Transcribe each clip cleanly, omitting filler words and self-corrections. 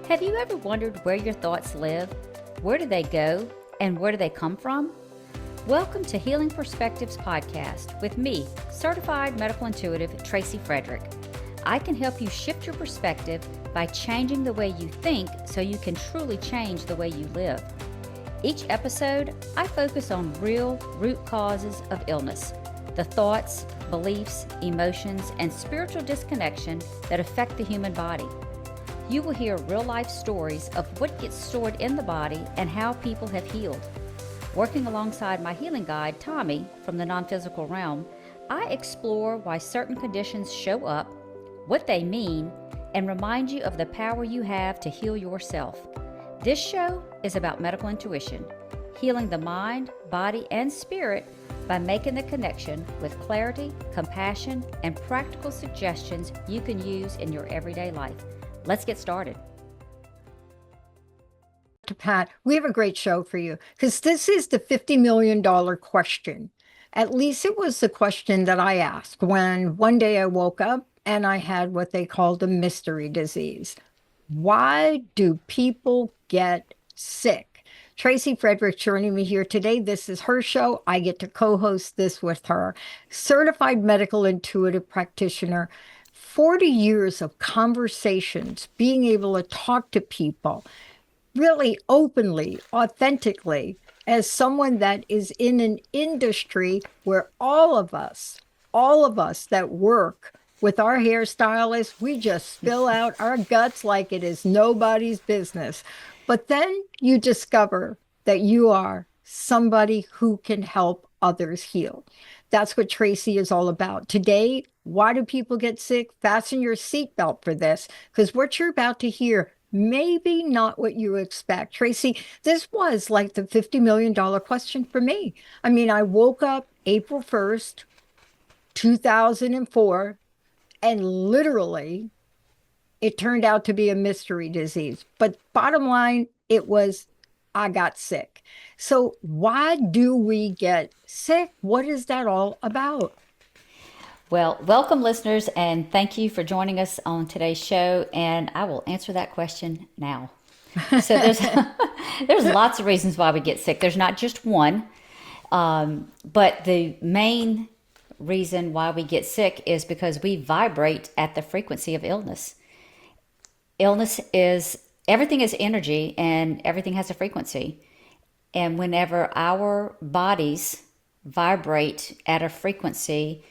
Have you ever wondered where your thoughts live? Where do they go? And where do they come from? Welcome to Healing Perspectives Podcast with me, Certified Medical Intuitive Tracy Frederick. I can help you shift your perspective by changing the way you think so you can truly change the way you live. Each episode, I focus on real root causes of illness, the thoughts, beliefs, emotions, and spiritual disconnection that affect the human body. You will hear real-life stories of what gets stored in the body and how people have healed. Working alongside my healing guide, Tommy, from the non-physical realm, I explore why certain conditions show up, what they mean, and remind you of the power you have to heal yourself. This show is about medical intuition, healing the mind, body, and spirit by making the connection with clarity, compassion, and practical suggestions you can use in your everyday life. Let's get started. Pat, we have a great show for you because this is the $50 million question. At least it was the question that I asked when one day I woke up and I had what they called a mystery disease. Why do people get sick? Tracy Frederick joining me here today. This is her show. I get to co-host this with her. Certified medical intuitive practitioner, 40 years of conversations, being able to talk to people really openly, authentically, as someone that is in an industry where all of us that work with our hairstylists, we just spill out our guts like it is nobody's business. But then you discover that you are somebody who can help others heal. That's what Tracy is all about. Today, why do people get sick? Fasten your seatbelt for this, because what you're about to hear maybe not what you expect. Tracy, this was like the $50 million question for me. I mean, I woke up April 1st, 2004, and literally it turned out to be a mystery disease. But bottom line, I got sick. So why do we get sick? What is that all about? Well, welcome listeners, and thank you for joining us on today's show, and I will answer that question now. So there's lots of reasons why we get sick. There's not just one, but the main reason why we get sick is because we vibrate at the frequency of illness. Everything is energy, and everything has a frequency. And whenever our bodies vibrate at a frequency,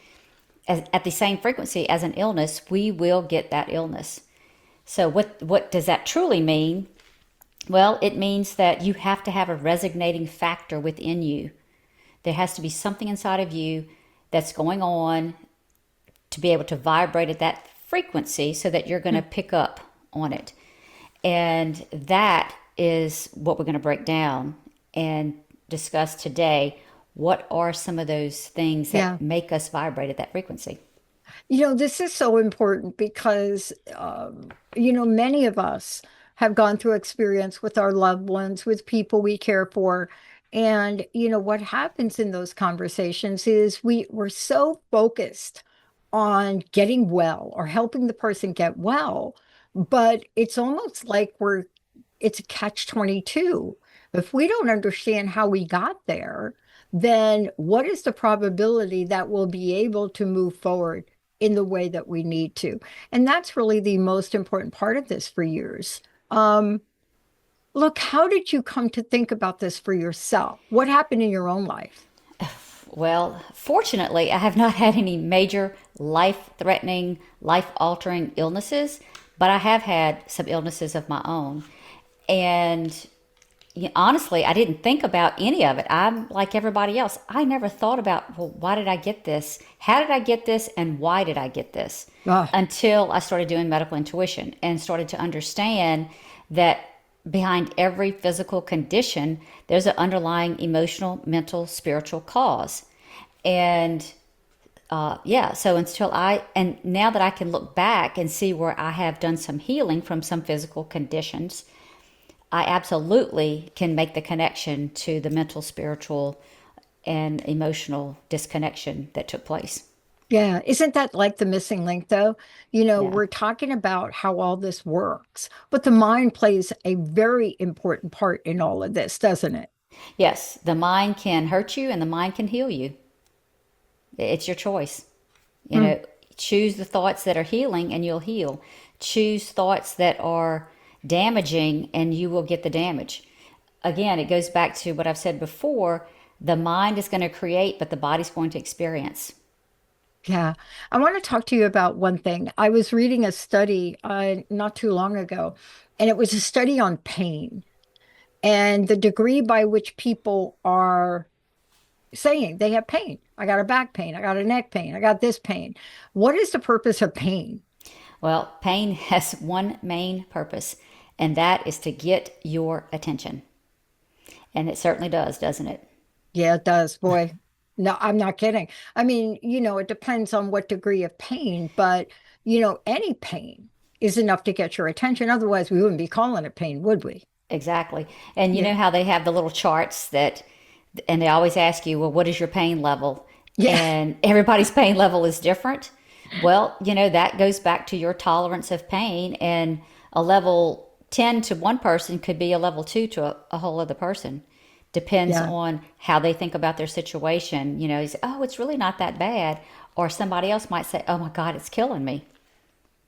at the same frequency as an illness, we will get that illness. So what does that truly mean? Well, it means that you have to have a resonating factor within you. There has to be something inside of you that's going on to be able to vibrate at that frequency so that you're going to pick up on it. And that is what we're going to break down and discuss today. What are some of those things that make us vibrate at that frequency? This is so important because, many of us have gone through experience with our loved ones, with people we care for. And, what happens in those conversations is we're so focused on getting well or helping the person get well, but it's almost like it's a catch-22. If we don't understand how we got there, then what is the probability that we'll be able to move forward in the way that we need to? And that's really the most important part of this for years. Look, how did you come to think about this for yourself? What happened in your own life? Well, fortunately, I have not had any major life-threatening, life-altering illnesses, but I have had some illnesses of my own. And honestly, I didn't think about any of it. I'm like everybody else. I never thought about, well, why did I get this? How did I get this? And why did I get this? Until I started doing medical intuition and started to understand that behind every physical condition, there's an underlying emotional, mental, spiritual cause. And and now that I can look back and see where I have done some healing from some physical conditions, I absolutely can make the connection to the mental, spiritual, and emotional disconnection that took place. Yeah. Isn't that like the missing link, though? Yeah. We're talking about how all this works, but the mind plays a very important part in all of this, doesn't it? Yes, the mind can hurt you and the mind can heal you. It's your choice. You Mm. know, choose the thoughts that are healing and you'll heal. Choose thoughts that are damaging and you will get the damage. Again, it goes back to what I've said before. The mind is going to create, but the body's going to experience. Yeah. I want to talk to you about one thing. I was reading a study not too long ago, and it was a study on pain and the degree by which people are saying they have pain. I got a back pain. I got a neck pain. I got this pain. What is the purpose of pain? Well, pain has one main purpose, and that is to get your attention. And it certainly does, doesn't it? Yeah, it does, boy. No, I'm not kidding. I mean, it depends on what degree of pain, but any pain is enough to get your attention. Otherwise, we wouldn't be calling it pain, would we? Exactly. And you Yeah. know how they have the little charts that, and they always ask you, well, what is your pain level? Yeah. And everybody's pain level is different. Well, that goes back to your tolerance of pain. And a level 10 to one person could be a level 2 to a whole other person. Depends Yeah. on how they think about their situation. You say, oh, it's really not that bad. Or somebody else might say, oh my God, it's killing me.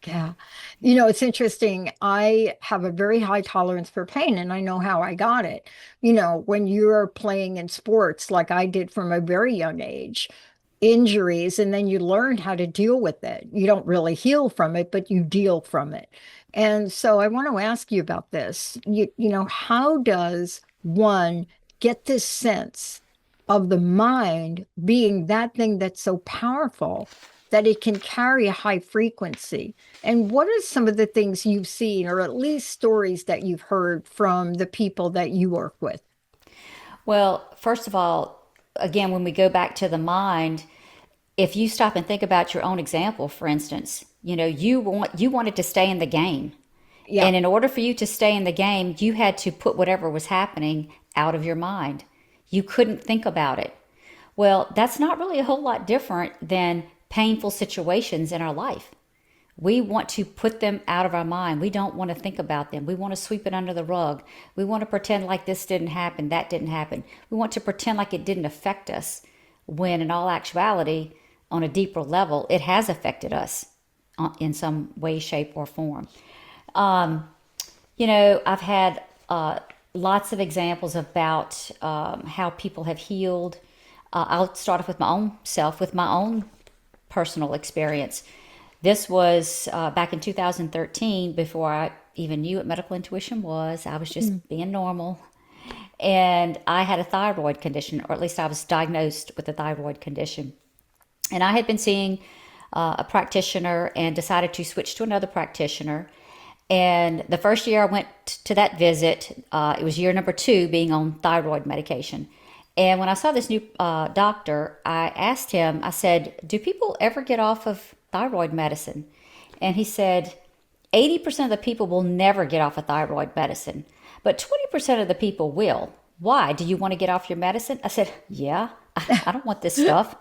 Yeah. It's interesting. I have a very high tolerance for pain, and I know how I got it. When you're playing in sports like I did from a very young age, injuries, and then you learn how to deal with it. You don't really heal from it, but you deal from it. And so I want to ask you about this. How does one get this sense of the mind being that thing that's so powerful that it can carry a high frequency? And what are some of the things you've seen, or at least stories that you've heard from the people that you work with? Well, first of all, again, when we go back to the mind, if you stop and think about your own example, for instance, you wanted to stay in the game. Yeah, And in order for you to stay in the game, you had to put whatever was happening out of your mind. You couldn't think about it. Well, that's not really a whole lot different than painful situations in our life. We want to put them out of our mind. We don't want to think about them. We want to sweep it under the rug. We want to pretend like this didn't happen, that didn't happen. We want to pretend like it didn't affect us, when in all actuality, on a deeper level, it has affected us in some way, shape, or form. I've had lots of examples about how people have healed. I'll start off with my own self, with my own personal experience. This was back in 2013, before I even knew what medical intuition was. I was mm, just being normal. And I had a thyroid condition, or at least I was diagnosed with a thyroid condition. And I had been seeing a practitioner and decided to switch to another practitioner. And the first year I went to that visit, it was year number 2 being on thyroid medication. And when I saw this new doctor, I asked him, I said, do people ever get off of thyroid medicine? And he said, 80% of the people will never get off of thyroid medicine, but 20% of the people will. Why? Do you want to get off your medicine? I said, yeah, I don't want this stuff.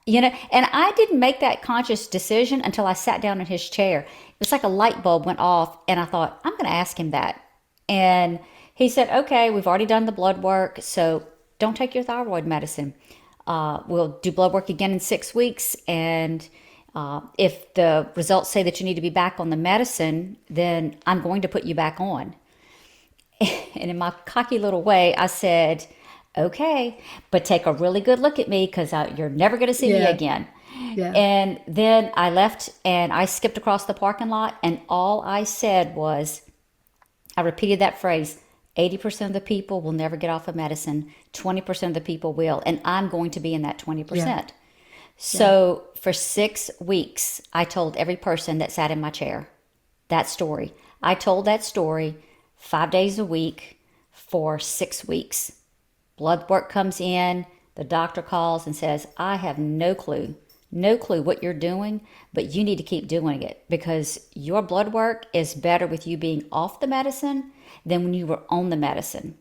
And I didn't make that conscious decision until I sat down in his chair. It was like a light bulb went off, and I thought, I'm going to ask him that. And he said, okay, we've already done the blood work, so don't take your thyroid medicine. We'll do blood work again in 6 weeks, and if the results say that you need to be back on the medicine, then I'm going to put you back on. And in my cocky little way, I said, okay, but take a really good look at me, because you're never going to see me yeah, again. yeah. And then I left and I skipped across the parking lot. And all I said was, I repeated that phrase: 80% of the people will never get off of medicine, 20% of the people will. And I'm going to be in that Yeah, 20%. yeah, So for 6 weeks, I told every person that sat in my chair that story. I told that story 5 days a week for 6 weeks. Blood work comes in, the doctor calls and says, I have no clue what you're doing, but you need to keep doing it, because your blood work is better with you being off the medicine than when you were on the medicine.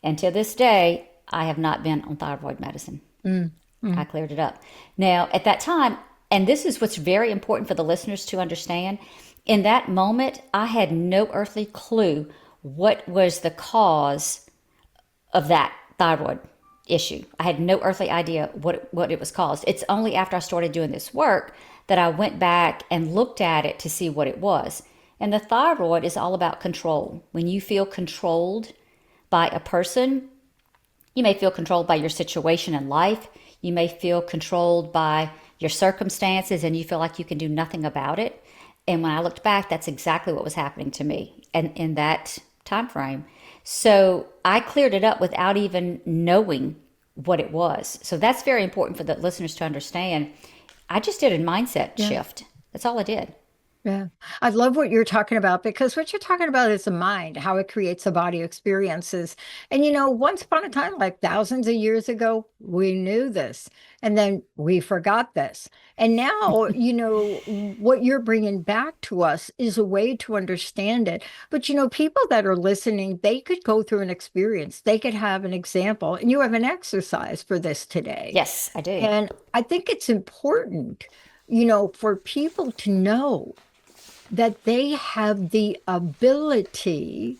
And to this day, I have not been on thyroid medicine. mm, I mm, cleared it up. Now, at that time, And this is what's very important for the listeners to understand. In that moment, I had no earthly clue what was the cause of that thyroid issue. I had no earthly idea what it was caused. It's only after I started doing this work that I went back and looked at it to see what it was. And the thyroid is all about control. When you feel controlled by a person, you may feel controlled by your situation in life. You may feel controlled by your circumstances and you feel like you can do nothing about it. And when I looked back, that's exactly what was happening to me and in that time frame. So I cleared it up without even knowing what it was. So that's very important for the listeners to understand. I just did a mindset Yeah. shift. That's all I did. Yeah. I love what you're talking about because what you're talking about is the mind, how it creates the body experiences. And once upon a time, like thousands of years ago, we knew this and then we forgot this. And now, what you're bringing back to us is a way to understand it. But, people that are listening, they could go through an experience, they could have an example, and you have an exercise for this today. Yes, I do. And I think it's important, for people to know that they have the ability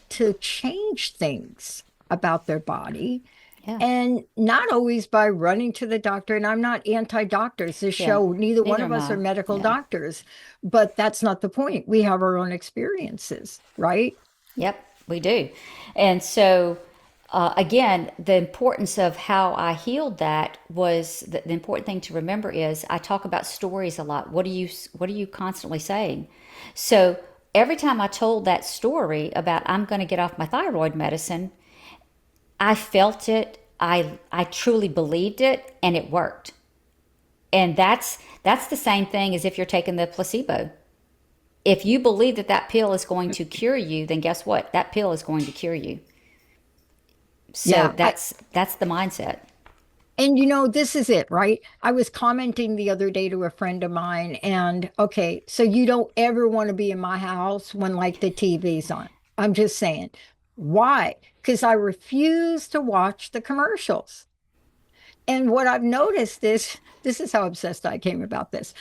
to change things about their body Yeah. and not always by running to the doctor. And I'm not anti-doctors. This Yeah. show, neither one Neither of am us are I. medical Yeah. doctors, but that's not the point. We have our own experiences, right? Yep, we do. And so, again, the importance of how I healed that was the important thing to remember is I talk about stories a lot. What are you constantly saying? So every time I told that story about I'm going to get off my thyroid medicine, I felt it. I truly believed it, and it worked. And that's the same thing as if you're taking the placebo. If you believe that that pill is going to cure you, then guess what? That pill is going to cure you. So Yeah. that's the mindset. And this is it, right? I was commenting the other day to a friend of mine, and okay, so you don't ever want to be in my house when like the TV's on. I'm just saying. Why? Because I refuse to watch the commercials. And what I've noticed is this is how obsessed I came about this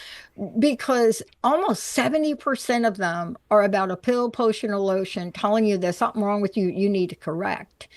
because almost 70% of them are about a pill, potion, or lotion telling you there's something wrong with you, you need to correct.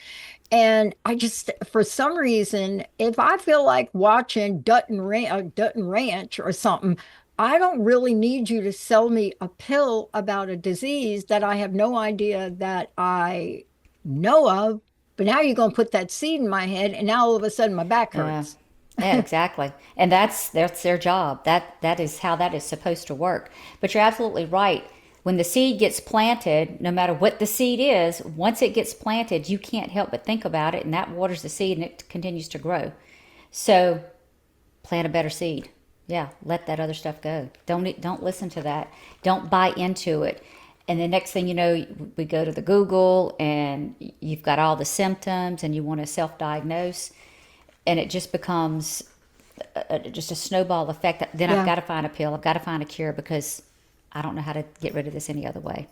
And I just, for some reason, if I feel like watching Dutton Ranch or something, I don't really need you to sell me a pill about a disease that I have no idea that I know of. But now you're going to put that seed in my head, and now all of a sudden my back Yeah. hurts. Yeah, exactly. And that's their job. That is how that is supposed to work. But you're absolutely right. When the seed gets planted, no matter what the seed is, once it gets planted, you can't help but think about it, and that waters the seed and it continues to grow. So plant a better seed. Yeah, let that other stuff go. Don't listen to that. Don't buy into it. And the next thing you know, we go to the Google and you've got all the symptoms and you want to self-diagnose and it just becomes just a snowball effect. Then I've Yeah. got to find a pill. I've got to find a cure because I don't know how to get rid of this any other way.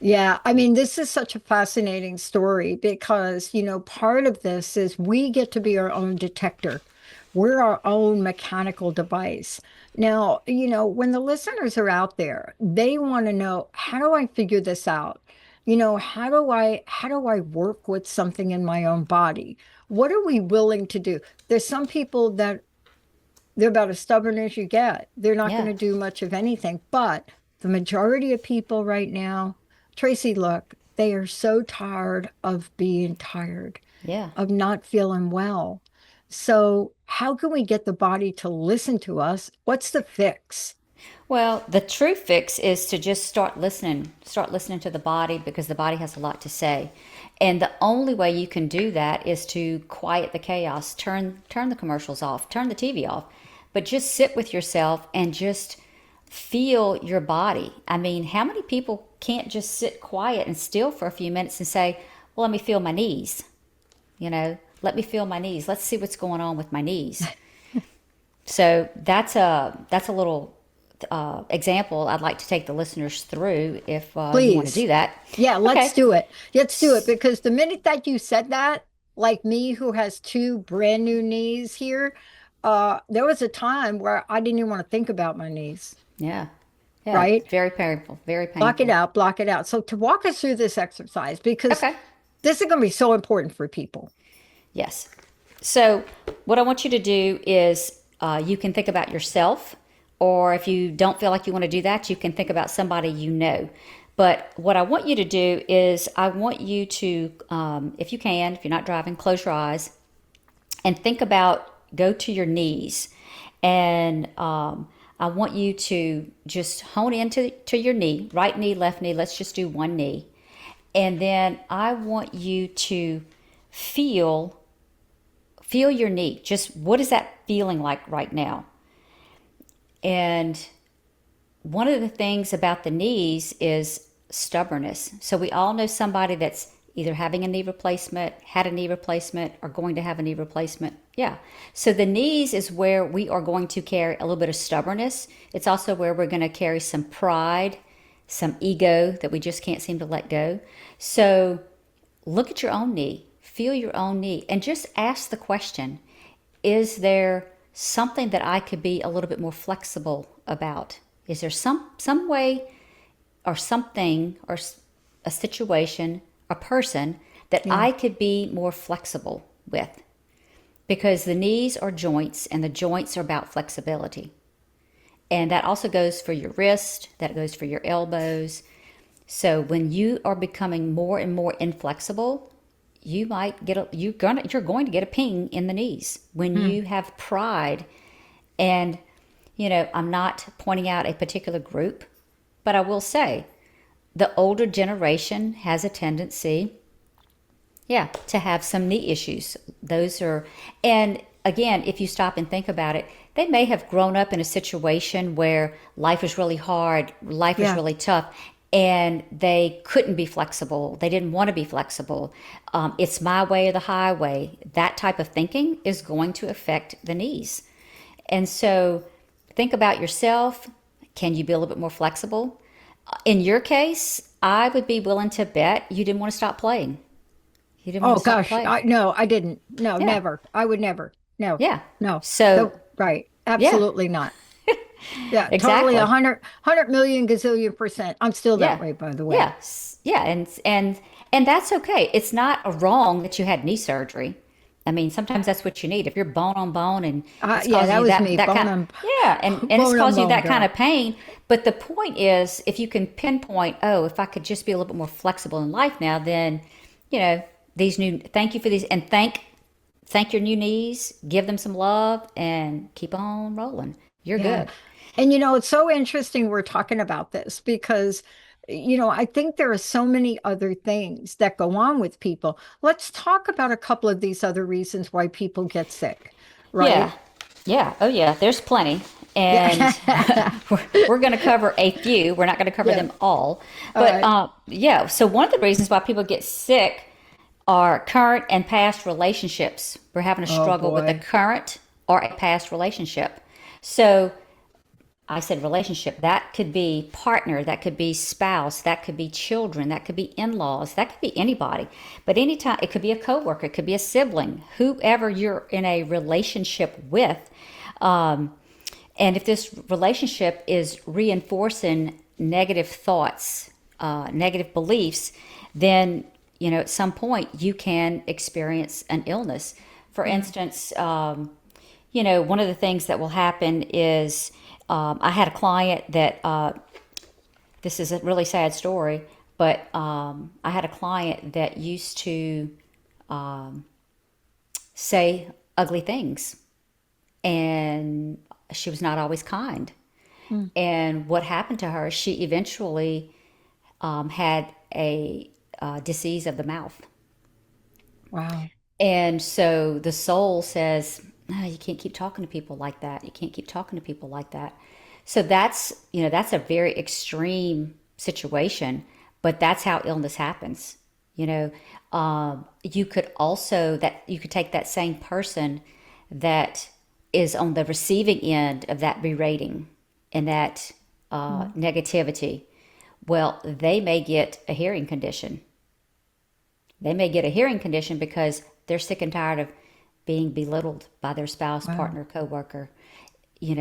Yeah, I mean, this is such a fascinating story because, part of this is we get to be our own detector. We're our own mechanical device. Now, when the listeners are out there, they want to know, how do I figure this out? How do I work with something in my own body? What are we willing to do? There's some people that they're about as stubborn as you get. They're not going Yeah, to do much of anything. But the majority of people right now, Tracy, look, they are so tired of being tired, yeah. of not feeling well. So, how can we get the body to listen to us? What's the fix? Well, the true fix is to just start listening to the body because the body has a lot to say. And the only way you can do that is to quiet the chaos, turn the commercials off, turn the TV off, but just sit with yourself and just feel your body. I mean, how many people can't just sit quiet and still for a few minutes and say, "Well, let me feel my knees." Let me feel my knees. Let's see what's going on with my knees. So that's a little example I'd like to take the listeners through if you want to Please. do that. Yeah, let's Okay. do it. Let's do it because the minute that you said that, like me, who has two brand new knees here, there was a time where I didn't even want to think about my knees, Yeah. Yeah. right? Very painful. Very Block it painful. out, block it out. So to walk us through this exercise, because Okay. this is going to be so important for people. Yes. So, what I want you to do is you can think about yourself, or if you don't feel like you want to do that, you can think about somebody you know. But what I want you to do is, I want you to, if you can, if you're not driving, close your eyes and think about, go to your knees. And I want you to just hone into to your knee, right knee, left knee. Let's just do one knee. And then I want you to feel feel your knee. Just what is that feeling like right now? And one of the things about the knees is stubbornness. So we all know somebody that's either having a knee replacement, had a knee replacement, or going to have a knee replacement. Yeah. So the knees is where we are going to carry a little bit of stubbornness. It's also where we're going to carry some pride, some ego that we just can't seem to let go. So look at your own knee, feel your own knee, and just ask the question, is there something that I could be a little bit more flexible about? Is there some way or something or a situation, a person that Yeah. I could be more flexible with? Because the knees are joints and the joints are about flexibility. And that also goes for your wrist, that goes for your elbows. So when you are becoming more and more inflexible, you might get you're going to get a ping in the knees when Hmm. you have pride. And I'm not pointing out a particular group, but I will say the older generation has a tendency, yeah, to have some knee issues. Those are, and again, if you stop and think about it, they may have grown up in a situation where life was really hard, life was Yeah. really tough, and they couldn't be flexible. They didn't want to be flexible. It's my way or the highway. That type of thinking is going to affect the knees. And so think about yourself. Can you be a little bit more flexible? In your case, I would be willing to bet you didn't want to stop playing. You didn't want Oh to stop gosh, playing. no, I didn't. No, Yeah. never. I would never. No, Yeah. no. So, The right. yeah, Absolutely not. Yeah, totally exactly. 100 million gazillion percent. I'm still that Yeah. way, by the way. Yeah. Yeah, and that's okay. It's not a wrong that you had knee surgery. I mean, sometimes that's what you need. If you're bone on bone and it's Yeah, causing that you was me. that kind Bone of, on yeah, and it's bone on causing you bone, that kind girl. of pain. But the point is, if you can pinpoint, oh, if I could just be a little bit more flexible in life now, then, you know, thank you for these, and thank your new knees, give them some love, and keep on rolling. You're Yeah. good. And it's so interesting we're talking about this because, I think there are so many other things that go on with people. Let's talk about a couple of these other reasons why people get sick, Yeah. right? Yeah. Oh, yeah. There's plenty. And Yeah. we're going to cover a few. We're not going to cover Yeah. them all. All But right. yeah, so one of the reasons why people get sick are current and past relationships. We're having a Oh struggle with a boy. current or a past relationship. So I said relationship. That could be partner, that could be spouse, that could be children, that could be in-laws, that could be anybody. But anytime it could be a coworker, it could be a sibling, whoever you're in a relationship with. Um, and if this relationship is reinforcing negative thoughts, negative beliefs, then at some point you can experience an illness. For Yeah. instance, one of the things that will happen is I had a client that this is a really sad story, but I had a client that used to say ugly things, and she was not always kind. Mm. And what happened to her? She eventually had a disease of the mouth. Wow. And so the soul says, no, you can't keep talking to people like that. You can't keep talking to people like that. So that's a very extreme situation, but that's how illness happens. You could take that same person that is on the receiving end of that berating and that Mm. negativity. Well, they may get a hearing condition. They may get a hearing condition because they're sick and tired of being belittled by their spouse, Wow. partner, coworker.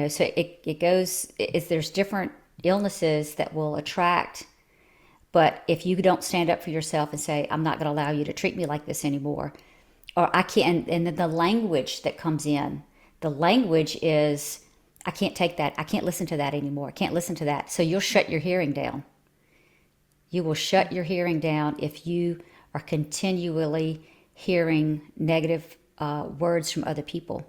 So it goes, there's different illnesses that will attract. But if you don't stand up for yourself and say, I'm not going to allow you to treat me like this anymore, or I can't, and then the language that comes in, the language is, I can't take that. I can't listen to that anymore. I can't listen to that. So you'll shut your hearing down. You will shut your hearing down if you are continually hearing negative words from other people.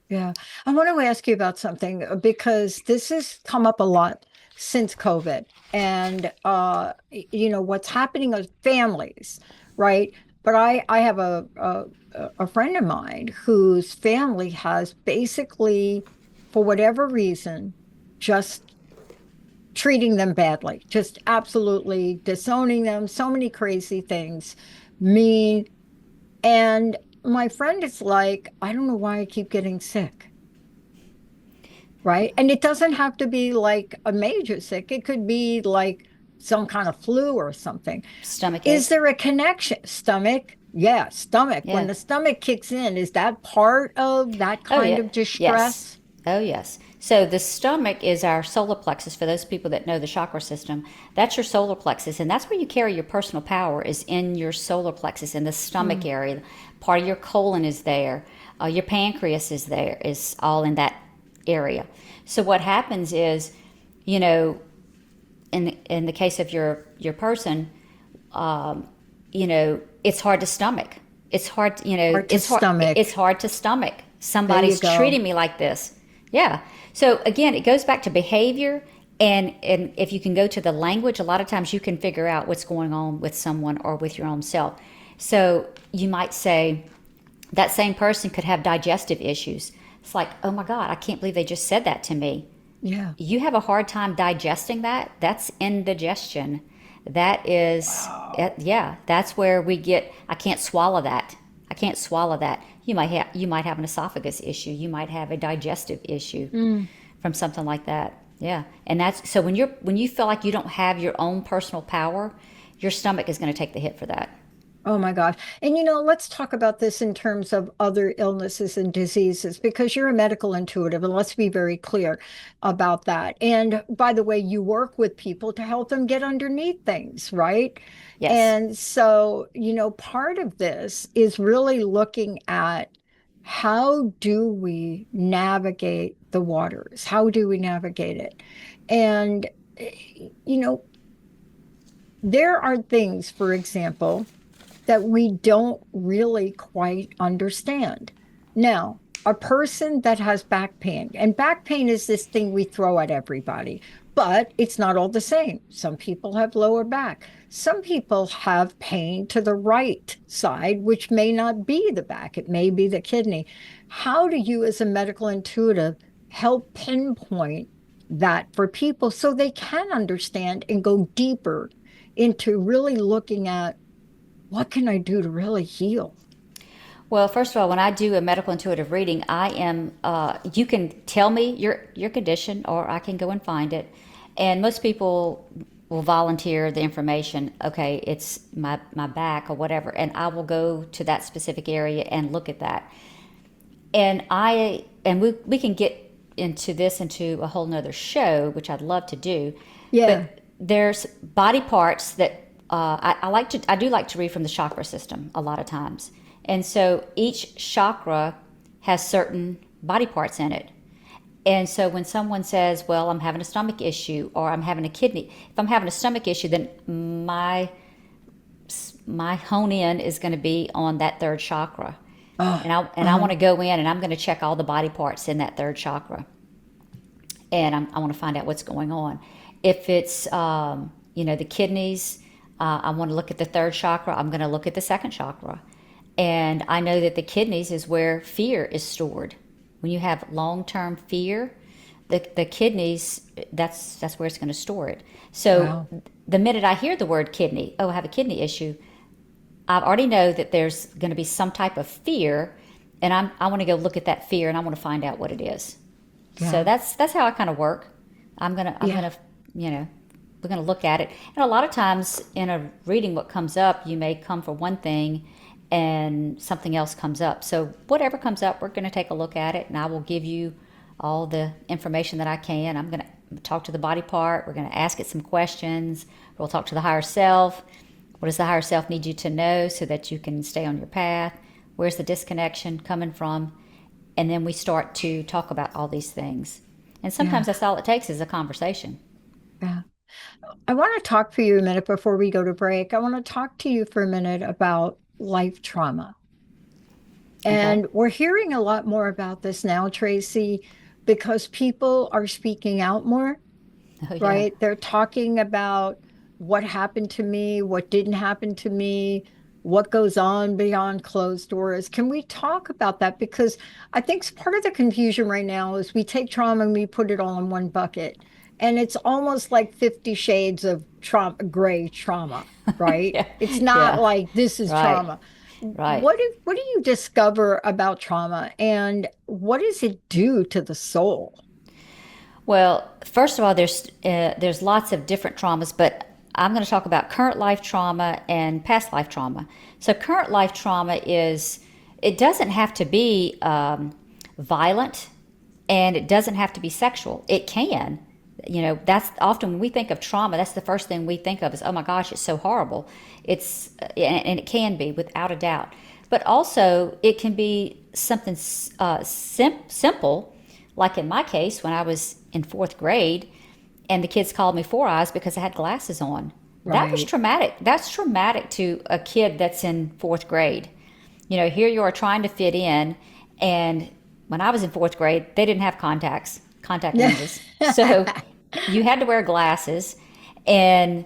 Yeah. I want to ask you about something because this has come up a lot since COVID and what's happening with families, right? But I have a friend of mine whose family has basically, for whatever reason, just treating them badly, just absolutely disowning them, so many crazy things, mean. And my friend is like, I don't know why I keep getting sick. Right. And it doesn't have to be like a major sick. It could be like some kind of flu or something. Stomach Is ache. there a connection? Stomach? Yeah, stomach. When Yeah. the stomach kicks in, is that part of that Oh, kind yeah. of Yes. distress? Oh, yes. So the stomach is our solar plexus. For those people that know the chakra system, that's your solar plexus, and that's where you carry your personal power. Is in your solar plexus, in the stomach Mm. area. Part of your colon is there. Your pancreas is there. Is all in that area. So what happens is, you know, in the case of your person, it's hard to stomach. It's hard, Hard to it's stomach. hard to stomach. There you Somebody's go. treating me like this. Yeah. So again, it goes back to behavior. And if you can go to the language, a lot of times you can figure out what's going on with someone or with your own self. So you might say that same person could have digestive issues. It's like, oh my God, I can't believe they just said that to me. Yeah. You have a hard time digesting that. That's indigestion. That is, Wow. yeah, that's where we get, I can't swallow that. I can't swallow that. You might have an esophagus issue. You might have a digestive issue Mm. from something like that. Yeah. And that's, so when you feel like you don't have your own personal power, your stomach is going to take the hit for that. Oh my gosh. And let's talk about this in terms of other illnesses and diseases because you're a medical intuitive, and let's be very clear about that. And by the way, you work with people to help them get underneath things, right? Yes. And so, part of this is really looking at how do we navigate the waters? How do we navigate it? And, eh, you know, there are things, for example, that we don't really quite understand. Now, a person that has back pain, and back pain is this thing we throw at everybody, but it's not all the same. Some people have lower back. Some people have pain to the right side, which may not be the back, it may be the kidney. How do you, as a medical intuitive, help pinpoint that for people so they can understand and go deeper into really looking at what can I do to really heal? Well, first of all, when I do a medical intuitive reading, I am. You can tell me your condition, or I can go and find it. And most people will volunteer the information. Okay, it's my back or whatever, and I will go to that specific area and look at that. And we can get into a whole nother show, which I'd love to do. Yeah. But there's body parts that I do like to read from the chakra system a lot of times. And so each chakra has certain body parts in it. And so when someone says, well, I'm having a stomach issue or I'm having a kidney, if I'm having a stomach issue, then my hone in is going to be on that third chakra. Oh, And I want to go in and I'm going to check all the body parts in that third chakra. And I want to find out what's going on. If it's, the kidneys, I want to look at the third chakra. I'm going to look at the second chakra. And I know that the kidneys is where fear is stored. When you have long-term fear, the kidneys, that's where it's going to store it. So wow. the minute I hear the word kidney, oh, I have a kidney issue, I already know that there's going to be some type of fear, and I want to go look at that fear and I want to find out what it is. So Yeah. that's how I kind of work. I'm Yeah. gonna we're gonna look at it, and a lot of times in a reading, what comes up, you may come for one thing, and something else comes up. So whatever comes up, we're going to take a look at it, and I will give you all the information that I can. I'm going to talk to the body part. We're going to ask it some questions. We'll talk to the higher self. What does the higher self need you to know so that you can stay on your path? Where's the disconnection coming from? And then we start to talk about all these things. And sometimes Yeah. that's all it takes is a conversation. Yeah. I want to talk for you a minute before we go to break. I want to talk to you for a minute about life trauma. Okay? And we're hearing a lot more about this now, Tracy, because people are speaking out more, Oh, yeah. right? They're talking about what happened to me, what didn't happen to me, what goes on beyond closed doors. Can we talk about that? Because I think part of the confusion right now is we take trauma and we put it all in one bucket. And it's almost like 50 shades of trauma, gray trauma, right? Yeah. It's not Yeah. like this is Right. trauma. Right. What do you discover about trauma and what does it do to the soul? Well, first of all, there's lots of different traumas, but I'm going to talk about current life trauma and past life trauma. So, current life trauma is it doesn't have to be violent, and it doesn't have to be sexual. It can. That's often when we think of trauma, that's the first thing we think of is, oh my gosh, it's so horrible. And it can be without a doubt. But also, it can be something simple, like in my case, when I was in fourth grade, and the kids called me Four Eyes because I had glasses on. That was Right. traumatic. That's traumatic to a kid that's in fourth grade. Here you are trying to fit in, and when I was in fourth grade, they didn't have contact Yeah. lenses. So you had to wear glasses, and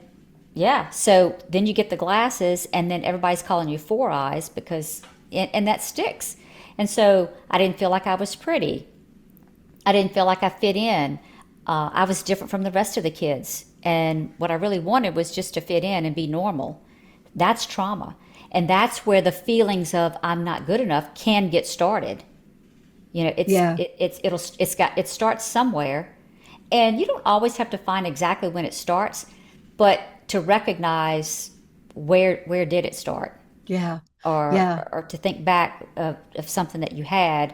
yeah, so then you get the glasses, and then everybody's calling you Four Eyes and that sticks. And so I didn't feel like I was pretty. I didn't feel like I fit in. I was different from the rest of the kids. And what I really wanted was just to fit in and be normal. That's trauma. And that's where the feelings of I'm not good enough can get started. Yeah. It starts somewhere. And you don't always have to find exactly when it starts, but to recognize where did it start, Yeah. or Yeah. or to think back of something that you had,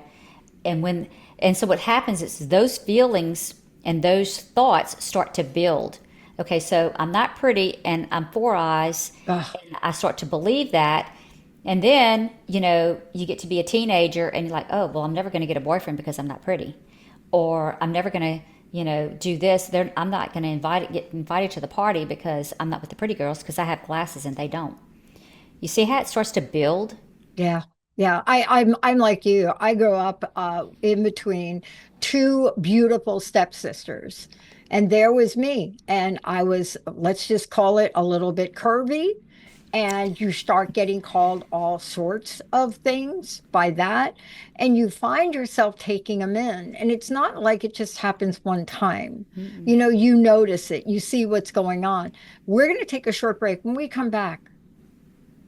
and so what happens is those feelings and those thoughts start to build. Okay, so I'm not pretty and I'm Four Eyes, Ugh. and I start to believe that. And then, you get to be a teenager and you're like, oh, well, I'm never going to get a boyfriend because I'm not pretty. Or I'm never going to, do this. I'm not going to get invited to the party because I'm not with the pretty girls because I have glasses and they don't. You see how it starts to build? Yeah. Yeah. I'm like you. I grew up in between two beautiful stepsisters. And there was me. And I was, let's just call it a little bit curvy. And you start getting called all sorts of things by that. And you find yourself taking them in. And it's not like it just happens one time. You notice it, you see what's going on. We're going to take a short break. When we come back,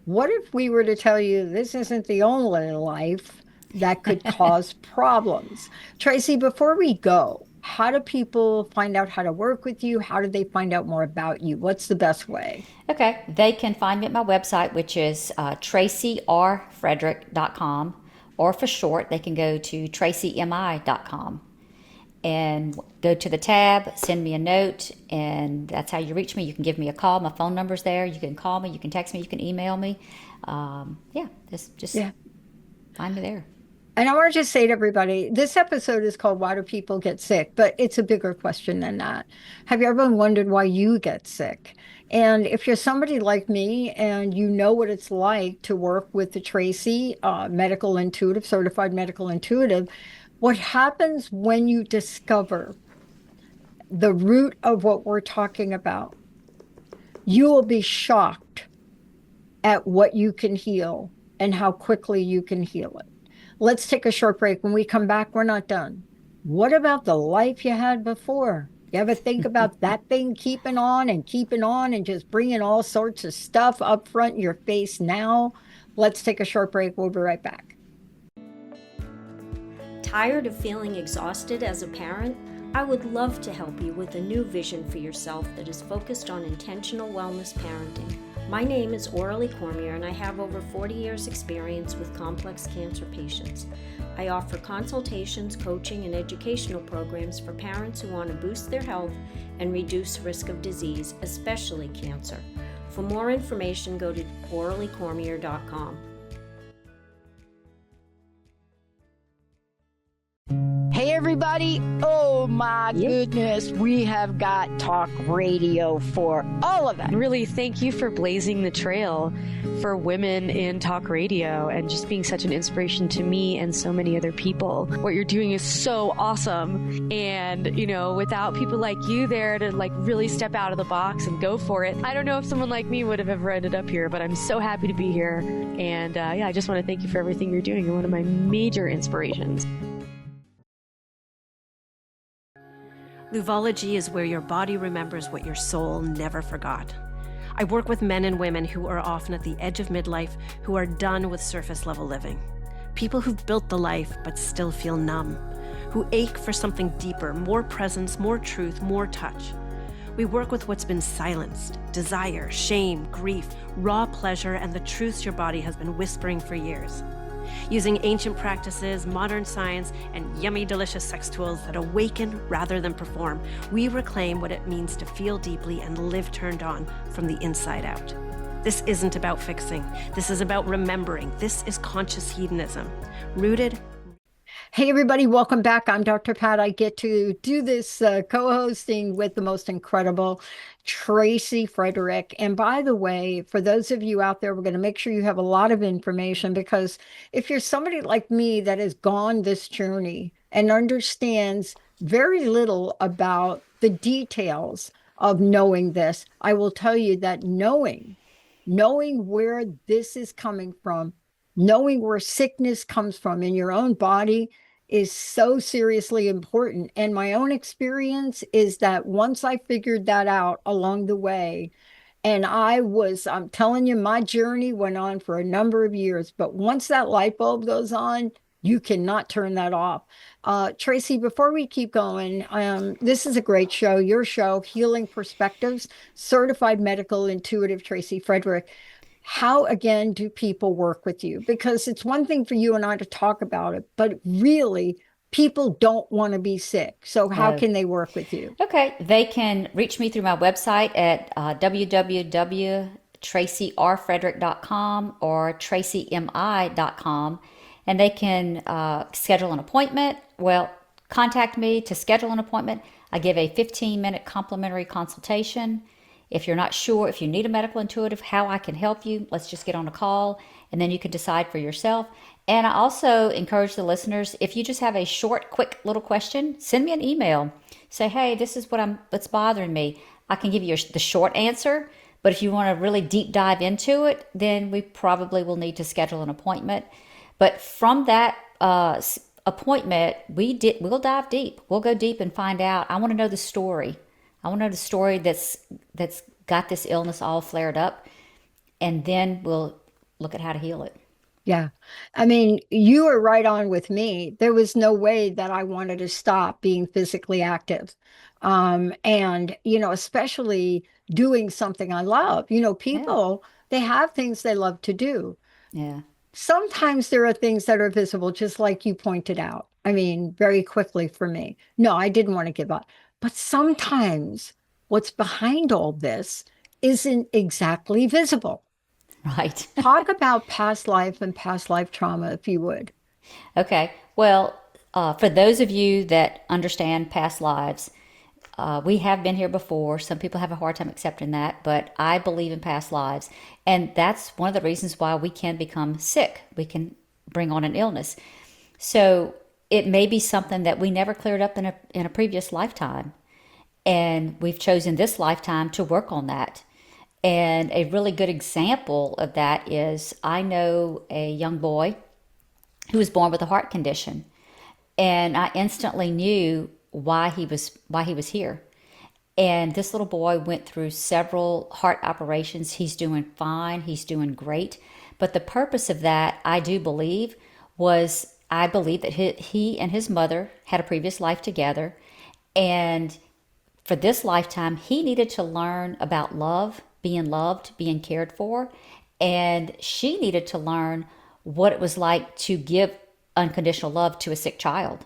what if we were to tell you this isn't the only life that could cause problems? Tracy, before we go, how do people find out how to work with you? How do they find out more about you? What's the best way? Okay, they can find me at my website, which is tracyrfrederick.com, or for short, they can go to tracymi.com and go to the tab, send me a note, and that's how you reach me. You can give me a call. My phone number's there. You can call me, you can text me, you can email me. Yeah, just Yeah. find me there. And I want to just say to everybody, this episode is called Why Do People Get Sick? But it's a bigger question than that. Have you ever wondered why you get sick? And if you're somebody like me and you know what it's like to work with the Tracy, medical intuitive, certified medical intuitive, what happens when you discover the root of what we're talking about, you will be shocked at what you can heal and how quickly you can heal it. Let's take a short break. When we come back, we're not done. What about the life you had before? You ever think about that thing keeping on and just bringing all sorts of stuff up front in your face now? Let's take a short break. We'll be right back. Tired of feeling exhausted as a parent? I would love to help you with a new vision for yourself that is focused on intentional wellness parenting. My name is Aurelie Cormier, and I have over 40 years' experience with complex cancer patients. I offer consultations, coaching, and educational programs for parents who want to boost their health and reduce risk of disease, especially cancer. For more information, go to aureliecormier.com. Hey everybody, oh my goodness, we have got talk radio for all of it. Really, thank you for blazing the trail for women in talk radio and just being such an inspiration to me and so many other people. What you're doing is so awesome. And, you know, without people like you there to like really step out of the box and go for it, I don't know if someone like me would have ever ended up here, but I'm so happy to be here. And I just want to thank you for everything you're doing. You're one of my major inspirations. Luvology is where your body remembers what your soul never forgot. I work with men and women who are often at the edge of midlife, who are done with surface level living. People who've built the life but still feel numb, who ache for something deeper, more presence, more truth, more touch. We work with what's been silenced: desire, shame, grief, raw pleasure, and the truths your body has been whispering for years. Using ancient practices, modern science, and yummy, delicious sex tools that awaken rather than perform, we reclaim what it means to feel deeply and live turned on from the inside out. This isn't about fixing. This is about remembering. This is conscious hedonism, rooted. Hey, everybody, welcome back. I'm Dr. Pat. I get to do this co-hosting with the most incredible Tracy Frederick. And by the way, for those of you out there, we're going to make sure you have a lot of information, because if you're somebody like me that has gone this journey and understands very little about the details of knowing this, I will tell you that knowing where this is coming from, knowing where sickness comes from in your own body is so seriously important. And my own experience is that once I figured that out along the way, and I'm telling you, my journey went on for a number of years, but once that light bulb goes on, you cannot turn that off. Tracy, before we keep going, this is a great show, your show, Healing Perspectives, certified medical intuitive Tracy Frederick. How, again, do people work with you? Because it's one thing for you and I to talk about it, but really, people don't want to be sick. So how can they work with you? Okay, they can reach me through my website at www.tracyrfrederick.com or tracymi.com, and they can schedule an appointment. Well, contact me to schedule an appointment. I give a 15-minute complimentary consultation. If you're not sure, if you need a medical intuitive, how I can help you, let's just get on a call, and then you can decide for yourself. And I also encourage the listeners, if you just have a short, quick little question, send me an email. Say, hey, this is what's bothering me. I can give you the short answer, but if you want to really deep dive into it, then we probably will need to schedule an appointment. But from that appointment, we'll dive deep. We'll go deep and find out. I want to know the story. I want to know the story that's got this illness all flared up, and then we'll look at how to heal it. Yeah. I mean, you were right on with me. There was no way that I wanted to stop being physically active. And, especially doing something I love. People, they have things they love to do. Yeah. Sometimes there are things that are visible, just like you pointed out. I mean, very quickly for me. No, I didn't want to give up. But sometimes what's behind all this isn't exactly visible. Right. Talk about past life and past life trauma, if you would. Okay. Well, for those of you that understand past lives, we have been here before. Some people have a hard time accepting that, but I believe in past lives. And that's one of the reasons why we can become sick. We can bring on an illness. So it may be something that we never cleared up in a previous lifetime. And we've chosen this lifetime to work on that. And a really good example of that is I know a young boy who was born with a heart condition. And I instantly knew why he was here. And this little boy went through several heart operations. He's doing fine. He's doing great. But the purpose of that, I do believe, was I believe that he and his mother had a previous life together. And for this lifetime, he needed to learn about love, being loved, being cared for. And she needed to learn what it was like to give unconditional love to a sick child.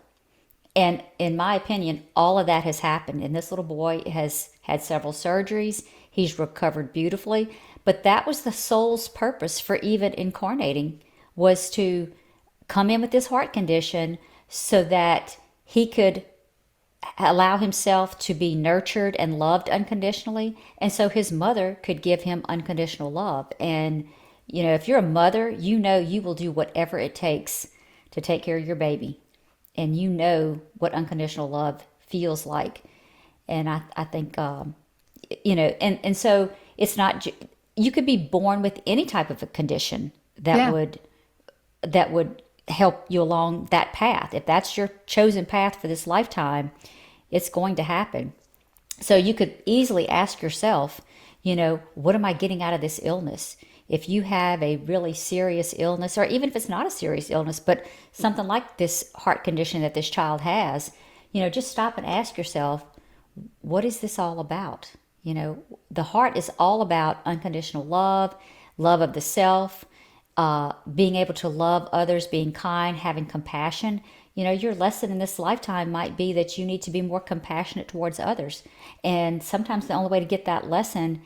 And in my opinion, all of that has happened. And this little boy has had several surgeries. He's recovered beautifully. But that was the soul's purpose for even incarnating, was to come in with this heart condition so that he could allow himself to be nurtured and loved unconditionally. And so his mother could give him unconditional love. And, if you're a mother, you will do whatever it takes to take care of your baby. And you know what unconditional love feels like. And I think, and so it's not, you could be born with any type of a condition that Yeah. would help you along that path. If that's your chosen path for this lifetime, it's going to happen. So you could easily ask yourself, what am I getting out of this illness? If you have a really serious illness, or even if it's not a serious illness, but something like this heart condition that this child has, just stop and ask yourself, what is this all about? The heart is all about unconditional love, love of the self, being able to love others, being kind, having compassion. Your lesson in this lifetime might be that you need to be more compassionate towards others. And sometimes the only way to get that lesson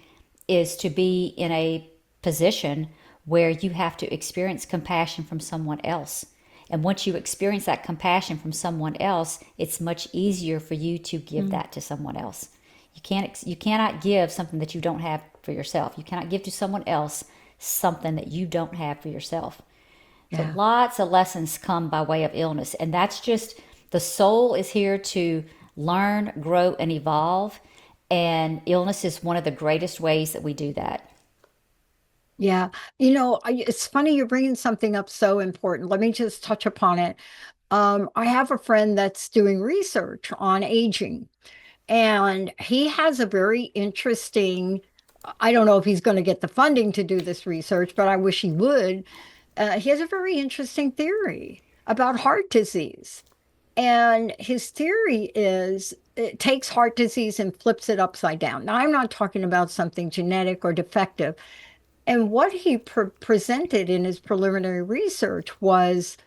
is to be in a position where you have to experience compassion from someone else. And once you experience that compassion from someone else, it's much easier for you to give that to someone else. You cannot give something that you don't have for yourself. You cannot give to someone else something that you don't have for yourself. So Yeah. lots of lessons come by way of illness. And that's just, the soul is here to learn, grow, and evolve. And illness is one of the greatest ways that we do that. Yeah. It's funny you're bringing something up so important. Let me just touch upon it. I have a friend that's doing research on aging, and he has a very interesting, I don't know if he's going to get the funding to do this research, but I wish he would. He has a very interesting theory about heart disease. And his theory is it takes heart disease and flips it upside down. Now, I'm not talking about something genetic or defective. And what he presented in his preliminary research was,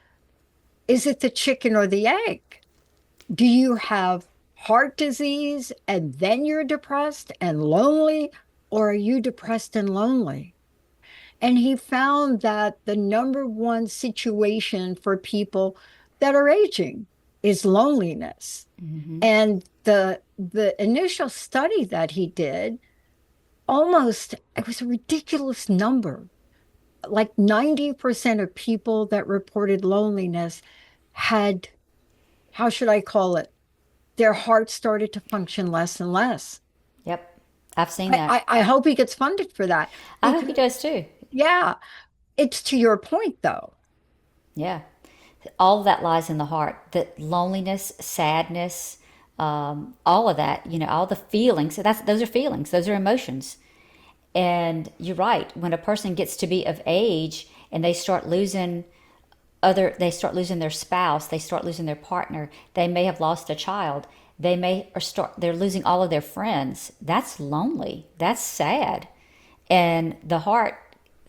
is it the chicken or the egg? Do you have heart disease and then you're depressed and lonely, or are you depressed and lonely? And he found that the number one situation for people that are aging is loneliness. And the initial study that he did, almost, it was a ridiculous number. Like 90% of people that reported loneliness had, how should I call it? Their heart started to function less and less. Yep. I've seen I, that. I, I hope he gets funded for that. I hope he Because, does too. yeah, it's to your point, though. Yeah. All of that lies in the heart. The loneliness, sadness, all of that, all the feelings. So those are feelings, those are emotions. And you're right. When a person gets to be of age and they start losing their spouse, they start losing their partner, they may have lost a child, they're losing all of their friends. That's lonely. That's sad. And the heart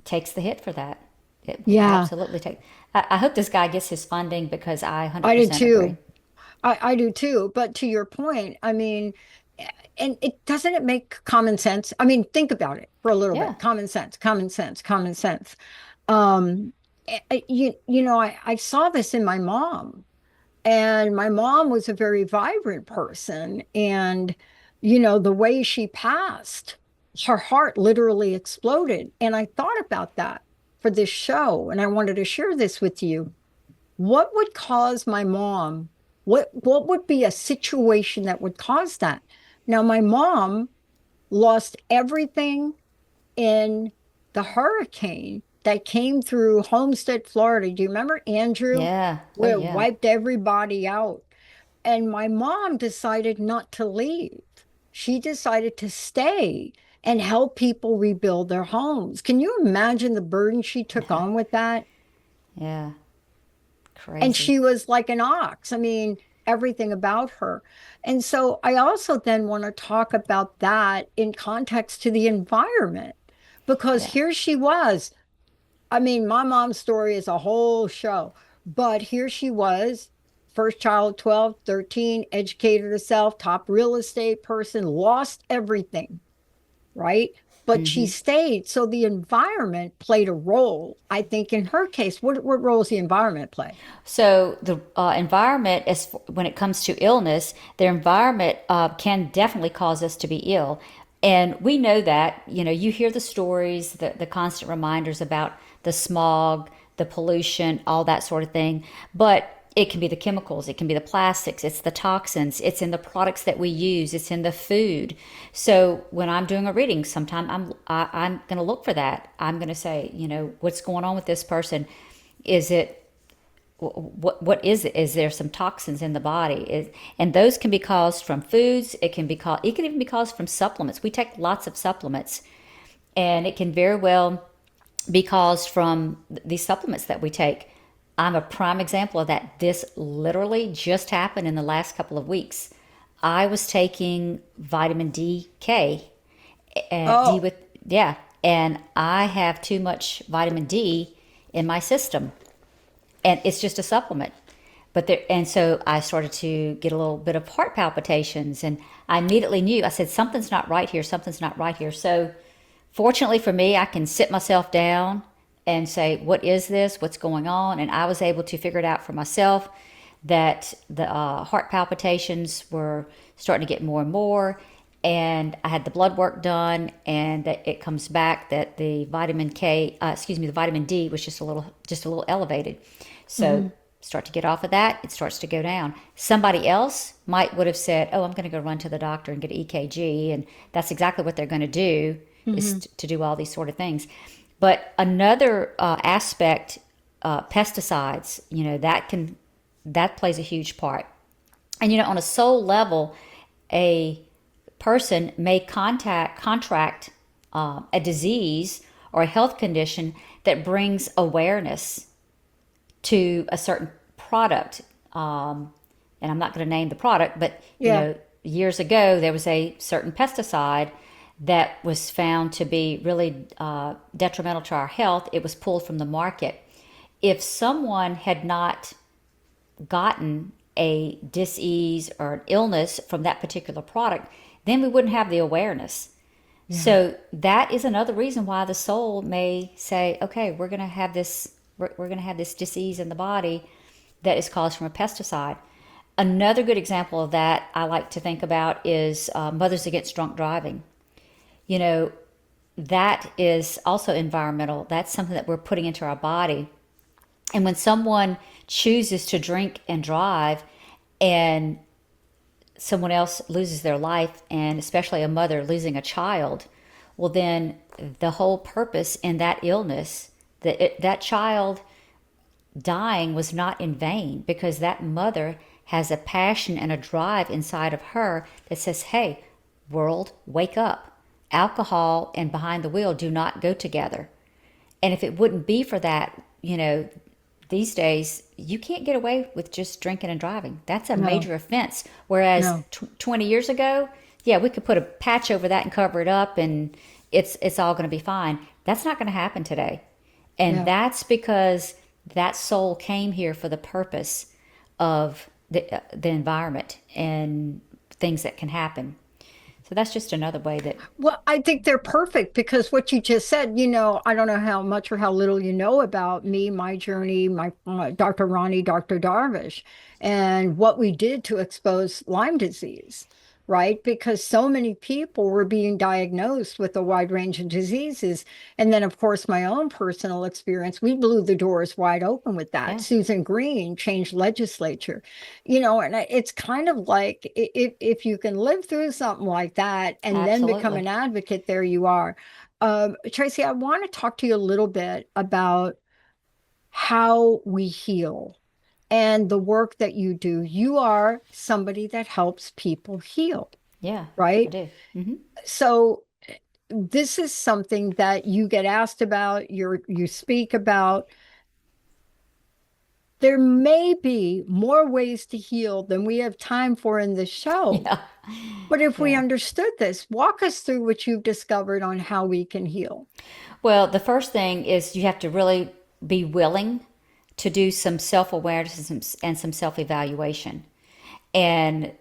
takes the hit for that. It Yeah, absolutely takes. I hope this guy gets his funding, because I I do 100% agree. too. I do too. But to your point, I mean, and it doesn't it make common sense? I mean, think about it for a little Yeah. bit. Common sense, common sense, common sense. Um, I saw this in my mom. And my mom was a very vibrant person. And, the way she passed, her heart literally exploded. And I thought about that for this show. And I wanted to share this with you. What would cause my mom? What would be a situation that would cause that? Now, my mom lost everything in the hurricane that came through Homestead, Florida. Do you remember Andrew? Yeah. Oh, Where it yeah. wiped everybody out. And my mom decided not to leave. She decided to stay and help people rebuild their homes. Can you imagine the burden she took on with that? Yeah. And Crazy. she was like an ox. I mean, everything about her. And so I also then want to talk about that in context to the environment, because Yeah. here she was. I mean, my mom's story is a whole show, but here she was, first child, 12, 13, educated herself, top real estate person, lost everything, right? But she stayed. So the environment played a role, I think, in her case. What role does the environment play? So the environment, as when it comes to illness, the environment can definitely cause us to be ill, and we know that. You hear the stories, the constant reminders about the smog, the pollution, all that sort of thing. But it can be the chemicals, it can be the plastics, it's the toxins, it's in the products that we use, it's in the food. So when I'm doing a reading, sometime I'm going to look for that. I'm going to say, what's going on with this person? Is it what is it? Is there some toxins in the body? And those can be caused from foods. It can even be caused from supplements. We take lots of supplements, and it can very well be caused from these supplements that we take. I'm a prime example of that. This literally just happened in the last couple of weeks. I was taking vitamin D K, D Oh, with, yeah, and I have too much vitamin D in my system, and it's just a supplement. But there, and so I started to get a little bit of heart palpitations, and I immediately knew. I said, something's not right here. Something's not right here. So fortunately for me, I can sit myself down and say, what is this? What's going on? And I was able to figure it out for myself, that the heart palpitations were starting to get more and more. And I had the blood work done, and that it comes back that the the vitamin D was just a little elevated. So start to get off of that, it starts to go down. Somebody else might would have said, "Oh, I'm going to go run to the doctor and get an EKG," and that's exactly what they're going to do, is to do all these sort of things. But another aspect, pesticides, that plays a huge part. And on a soul level, a person may contract a disease or a health condition that brings awareness to a certain product. And I'm not going to name the product, but yeah. years ago there was a certain pesticide that was found to be really detrimental to our health. It was pulled from the market. If someone had not gotten a disease or an illness from that particular product, then we wouldn't have the awareness. Yeah. So that is another reason why the soul may say, okay, we're going to have this disease in the body that is caused from a pesticide. Another good example of that I like to think about is Mothers Against Drunk Driving. You know, that is also environmental. That's something that we're putting into our body. And when someone chooses to drink and drive, and someone else loses their life, and especially a mother losing a child, well, then the whole purpose in that illness, that child dying was not in vain, because that mother has a passion and a drive inside of her that says, hey, world, wake up. Alcohol and behind the wheel do not go together. And if it wouldn't be for that, these days you can't get away with just drinking and driving. That's a No, major offense. Whereas no. 20 years ago, yeah, we could put a patch over that and cover it up, and it's all going to be fine. That's not going to happen today. And Yeah. that's because that soul came here for the purpose of the environment and things that can happen. So that's just another way that, Well, I think they're perfect because what you just said, I don't know how much or how little you know about me, my journey, my Dr. Ronnie, Dr. Darvish, and what we did to expose Lyme disease, right? Because so many people were being diagnosed with a wide range of diseases. And then, of course, my own personal experience, we blew the doors wide open with that. yeah, Susan Green changed legislature. And it's kind of like, if you can live through something like that and then become absolutely. an advocate, there you are. Tracy, I want to talk to you a little bit about how we heal and the work that you do. You are somebody that helps people heal, Yeah, I right? do. Hmm. So this is something that you get asked about, you speak about. there may be more ways to heal than we have time for in the show. Yeah. But if we Yeah. understood this, walk us through what you've discovered on how we can heal. Well, the first thing is you have to really be willing to do some self-awareness and some self-evaluation, and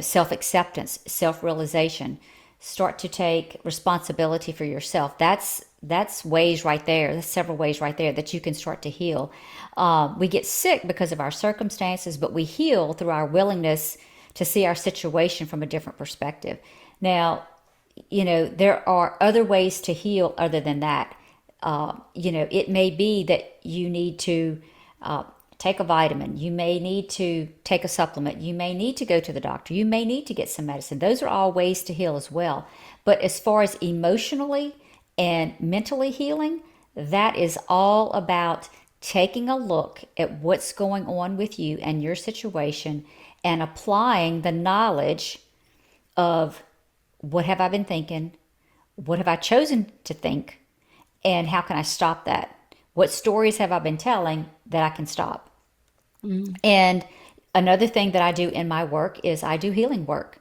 self-acceptance, self-realization. Start to take responsibility for yourself. That's ways right there. There's several ways right there that you can start to heal. We get sick because of our circumstances, but we heal through our willingness to see our situation from a different perspective. Now, there are other ways to heal other than that. It may be that you need to take a vitamin. You may need to take a supplement. You may need to go to the doctor. You may need to get some medicine. Those are all ways to heal as well. But as far as emotionally and mentally healing, that is all about taking a look at what's going on with you and your situation and applying the knowledge of what have I been thinking? What have I chosen to think? And how can I stop that? What stories have I been telling that I can stop? And another thing that I do in my work is I do healing work.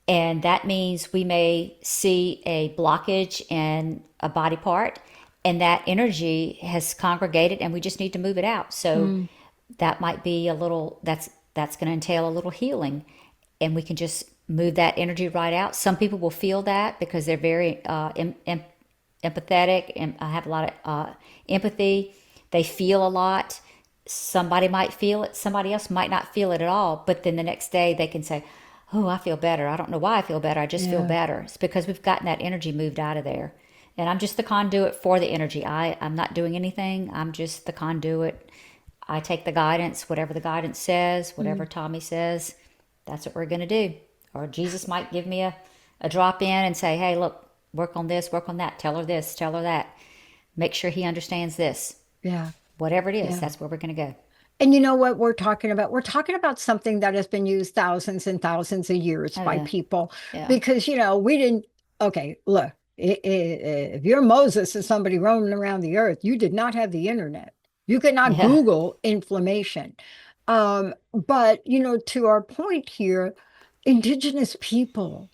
And that means we may see a blockage in a body part, and that energy has congregated and we just need to move it out. So that might be that's going to entail a little healing, and we can just move that energy right out. Some people will feel that because they're very empathetic and have a lot of empathy. They feel a lot. Somebody might feel it. Somebody else might not feel it at all. But then the next day they can say, oh, I feel better. I don't know why I feel better. I just feel better. It's because we've gotten that energy moved out of there. And I'm just the conduit for the energy. I'm not doing anything. I'm just the conduit. I take the guidance, whatever the guidance says, whatever Tommy says, that's what we're going to do. Or Jesus might give me a drop in and say, hey, look, work on this, work on that. Tell her this, tell her that. Make sure he understands this. Yeah. Whatever it is, that's where we're going to go. And you know what we're talking about? We're talking about something that has been used thousands and thousands of years by people. Because, we didn't, okay, look, if you're Moses and somebody roaming around the earth, you did not have the internet. You could not Google inflammation. But, to our point here, indigenous people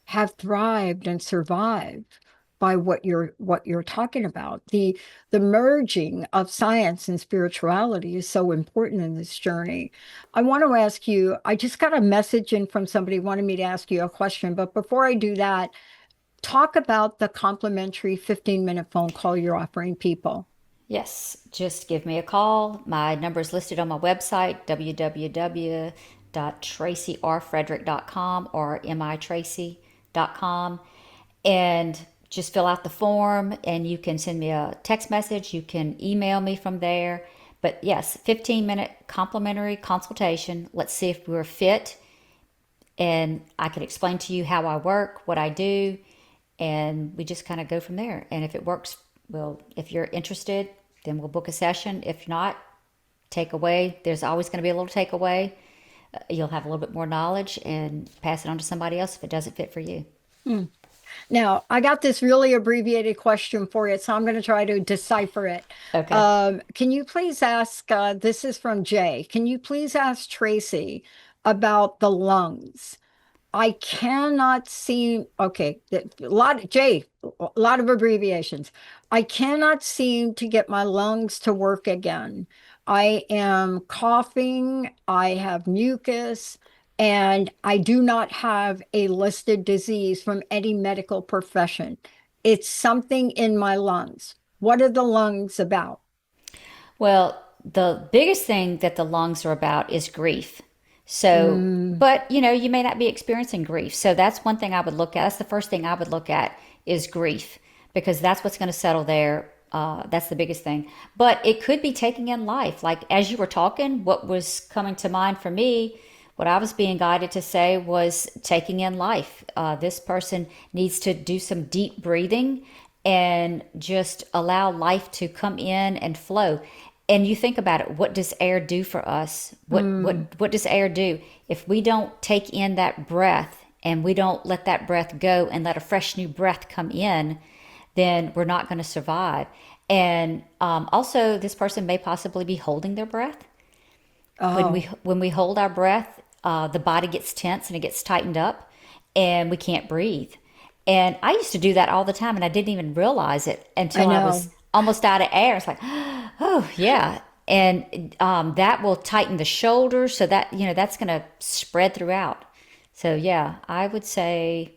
have thrived and survived by what you're talking about. The merging of science and spirituality is so important in this journey. I want to ask you, I just got a message in from somebody wanted me to ask you a question, but before I do that, talk about the complimentary 15-minute phone call you're offering people. Yes, just give me a call. My number is listed on my website, www.tracyrfrederick.com or mitracy.com, and just fill out the form, and you can send me a text message. You can email me from there. But yes, 15-minute complimentary consultation. Let's see if we're fit, and I can explain to you how I work, what I do, and we just kind of go from there. And if it works, well, if you're interested, then we'll book a session. If not, takeaway. There's always going to be a little takeaway. You'll have a little bit more knowledge and pass it on to somebody else if it doesn't fit for you. Now, I got this really abbreviated question for you, so I'm going to try to decipher it. Okay. Can you please ask, this is from Jay, can you please ask Tracy about the lungs? I cannot seem, okay, Jay, a lot of abbreviations. I cannot seem to get my lungs to work again. I am coughing, I have mucus, and I do not have a listed disease from any medical profession. It's something in my lungs. What are the lungs about? Well, the biggest thing that the lungs are about is grief. So, but you may not be experiencing grief. So that's one thing I would look at. That's the first thing I would look at is grief, because that's what's going to settle there. That's the biggest thing. But it could be taking in life. Like as you were talking, what was coming to mind for me, what I was being guided to say was taking in life. This person needs to do some deep breathing and just allow life to come in and flow. And you think about it, what does air do for us? What does air do? If we don't take in that breath and we don't let that breath go and let a fresh new breath come in, then we're not going to survive. And also this person may possibly be holding their breath. Oh, When we hold our breath, the body gets tense and it gets tightened up, and we can't breathe. And I used to do that all the time, and I didn't even realize it I until I was know. almost out of air. It's like, oh yeah, and that will tighten the shoulders, so that that's going to spread throughout. So yeah, I would say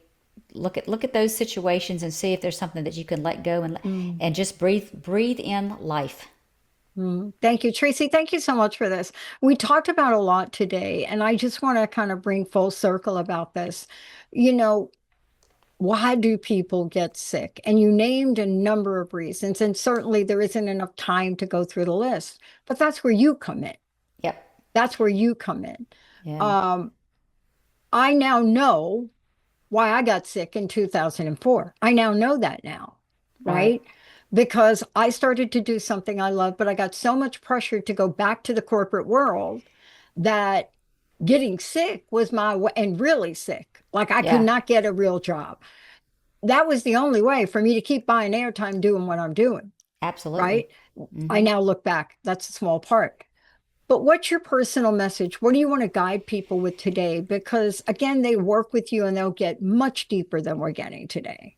look at those situations and see if there's something that you can let go Mm. and just breathe in life. Thank you, Tracy. Thank you so much for this. We talked about a lot today, and I just want to kind of bring full circle about this. You know, why do people get sick? And you named a number of reasons, and certainly there isn't enough time to go through the list, but that's where you come in. Yep. That's where you come in. Yeah. Um, I now know why I got sick in 2004. I now know that now, Right. right? Because I started to do something I love, but I got so much pressure to go back to the corporate world that getting sick was my way, and really sick. Like I could Yeah. not get a real job. That was the only way for me to keep buying airtime doing what I'm doing, Absolutely. right? I now look back, that's a small part. But what's your personal message? What do you want to guide people with today? Because again, they work with you and they'll get much deeper than we're getting today.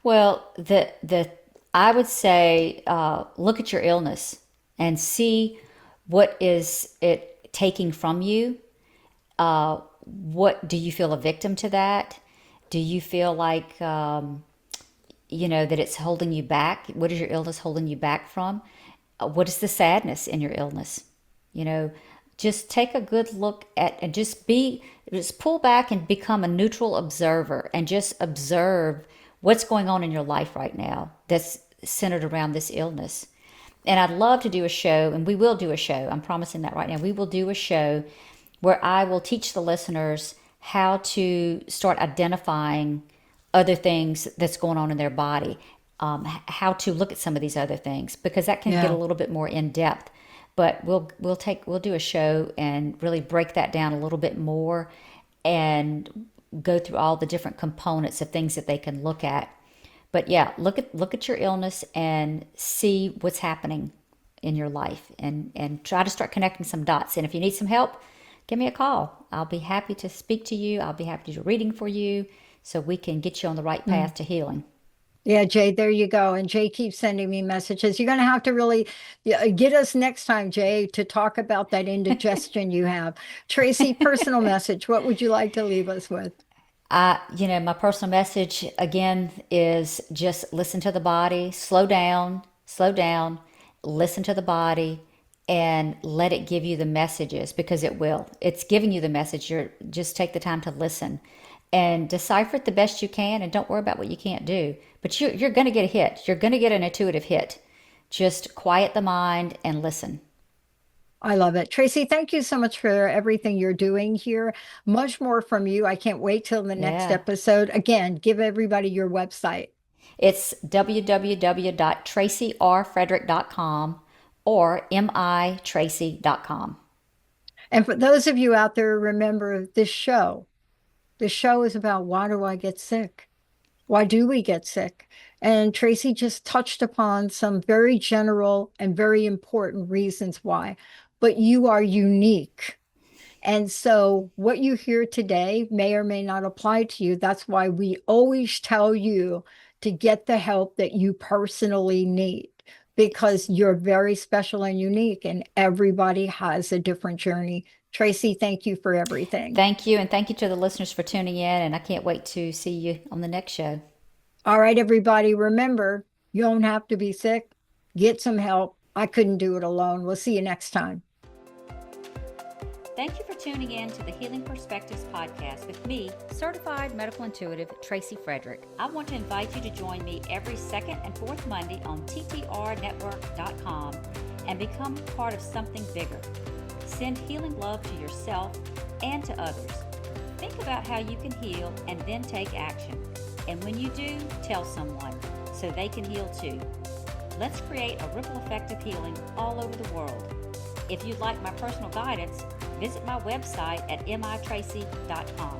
Well, the I would say look at your illness and see what is it taking from you. What do you feel a victim to that? Do you feel like that it's holding you back? What is your illness holding you back from? What is the sadness in your illness? You know, just take a good look at and just pull back and become a neutral observer and just observe what's going on in your life right now that's centered around this illness. And I'd love to do a show, and we will do a show. I'm promising that right now. We will do a show where I will teach the listeners how to start identifying other things that's going on in their body, how to look at some of these other things, because that can get a Yeah. little bit more in depth. But we'll do a show and really break that down a little bit more, and go through all the different components of things that they can look at. But yeah, look at your illness and see what's happening in your life, and try to start connecting some dots. And if you need some help, give me a call. I'll be happy to speak to you. I'll be happy to do a reading for you so we can get you on the right Mm. path to healing. Yeah, Jay, there you go. And Jay keeps sending me messages. You're going to have to really get us next time, Jay, to talk about that indigestion you have. Tracy, personal message. What would you like to leave us with? My personal message again is just listen to the body, slow down, listen to the body, and let it give you the messages, because it will. It's giving you the message. You're just take the time to listen and decipher it the best you can, and don't worry about what you can't do. But you're going to get a hit. You're going to get an intuitive hit. Just quiet the mind and listen. I love it. Tracy, thank you so much for everything you're doing here. Much more from you. I can't wait till the next Yeah. episode. Again, give everybody your website. It's www.tracyrfrederick.com or mitracy.com. And for those of you out there, remember this show. The show is about, why do I get sick? Why do we get sick? And Tracy just touched upon some very general and very important reasons why. But you are unique. And so what you hear today may or may not apply to you. That's why we always tell you to get the help that you personally need, because you're very special and unique, and everybody has a different journey. Tracy, thank you for everything. Thank you, and thank you to the listeners for tuning in, and I can't wait to see you on the next show. All right, everybody, remember, you don't have to be sick. Get some help. I couldn't do it alone. We'll see you next time. Thank you for tuning in to the Healing Perspectives podcast with me, certified medical intuitive Tracy Frederick. I want to invite you to join me every second and fourth Monday on ttrnetwork.com and become part of something bigger. Send healing love to yourself and to others. Think about how you can heal and then take action. And when you do, tell someone so they can heal too. Let's create a ripple effect of healing all over the world. If you'd like my personal guidance, visit my website at mitracy.com.